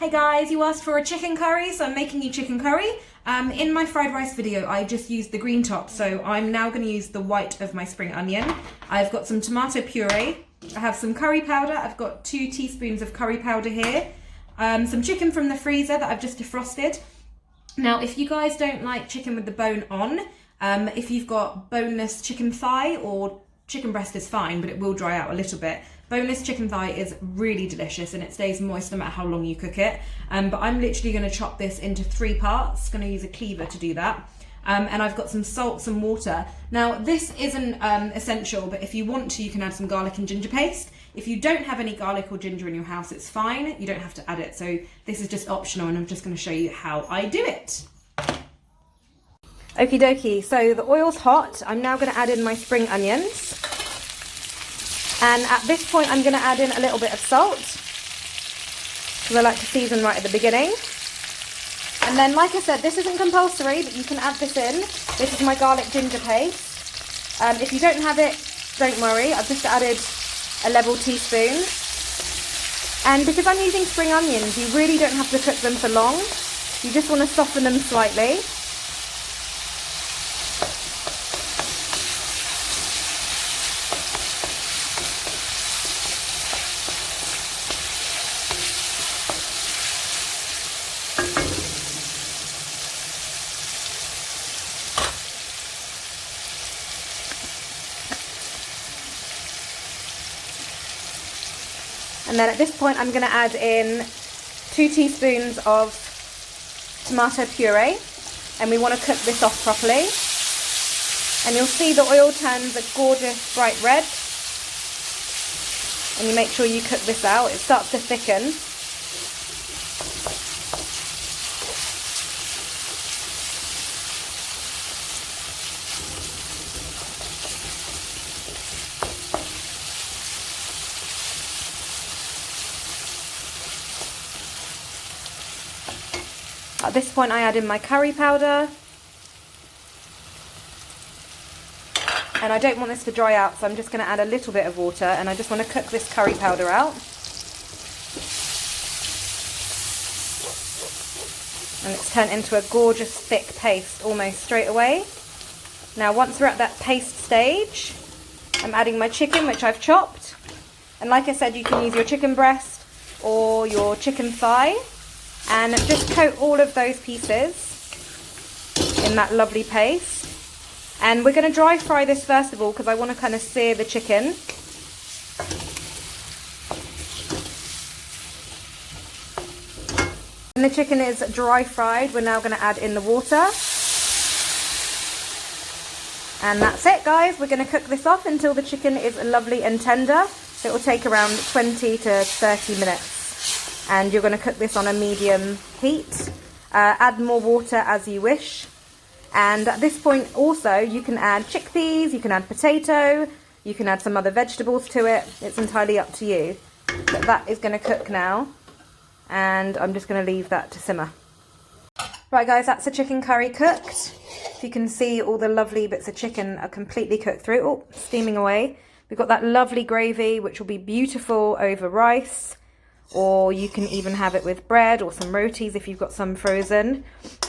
Hey guys, you asked for a chicken curry, so I'm making you chicken curry. In my fried rice video, I just used the green top, so I'm now going to use the white of my spring onion. I've got some tomato puree, I have some curry powder, I've got 2 teaspoons of curry powder here, some chicken from the freezer that I've just defrosted. Now, if you guys don't like chicken with the bone on, if you've got boneless chicken thigh or chicken breast is fine, but it will dry out a little bit. Boneless chicken thigh is really delicious and it stays moist no matter how long you cook it. But I'm literally going to chop this into 3 parts. Going to use a cleaver to do that. And I've got some salt, some water. Now this isn't essential, but if you want to, you can add some garlic and ginger paste. If you don't have any garlic or ginger in your house, it's fine. You don't have to add it. So this is just optional and I'm just going to show you how I do it. Okie dokie, so the oil's hot. I'm now going to add in my spring onions. And at this point, I'm going to add in a little bit of salt, because I like to season right at the beginning. And then, like I said, this isn't compulsory, but you can add this in. This is my garlic ginger paste. If you don't have it, don't worry. I've just added a level teaspoon. And because I'm using spring onions, you really don't have to cook them for long. You just want to soften them slightly. And then at this point I'm going to add in 2 teaspoons of tomato puree, and we want to cook this off properly. And you'll see the oil turns a gorgeous bright red, and you make sure you cook this out. It starts to thicken. At this point I add in my curry powder, and I don't want this to dry out, so I'm just going to add a little bit of water, and I just want to cook this curry powder out. And it's turned into a gorgeous thick paste almost straight away. Now once we're at that paste stage, I'm adding my chicken, which I've chopped, and like I said, you can use your chicken breast or your chicken thigh. And just coat all of those pieces in that lovely paste. And we're going to dry fry this first of all, because I want to kind of sear the chicken. When the chicken is dry fried, we're now going to add in the water. And that's it, guys. We're going to cook this off until the chicken is lovely and tender. So it will take around 20 to 30 minutes. And you're going to cook this on a medium heat. Add more water as you wish. And at this point also you can add chickpeas, you can add potato, you can add some other vegetables to it. It's entirely up to you. But that is going to cook now. And I'm just going to leave that to simmer. Right guys, that's the chicken curry cooked. If you can see, all the lovely bits of chicken are completely cooked through. Oh, steaming away. We've got that lovely gravy, which will be beautiful over rice. Or you can even have it with bread or some rotis if you've got some frozen.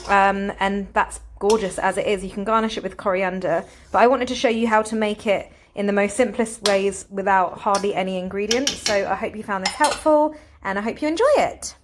And that's gorgeous as it is. You can garnish it with coriander. But I wanted to show you how to make it in the most simplest ways without hardly any ingredients. So I hope you found this helpful and I hope you enjoy it.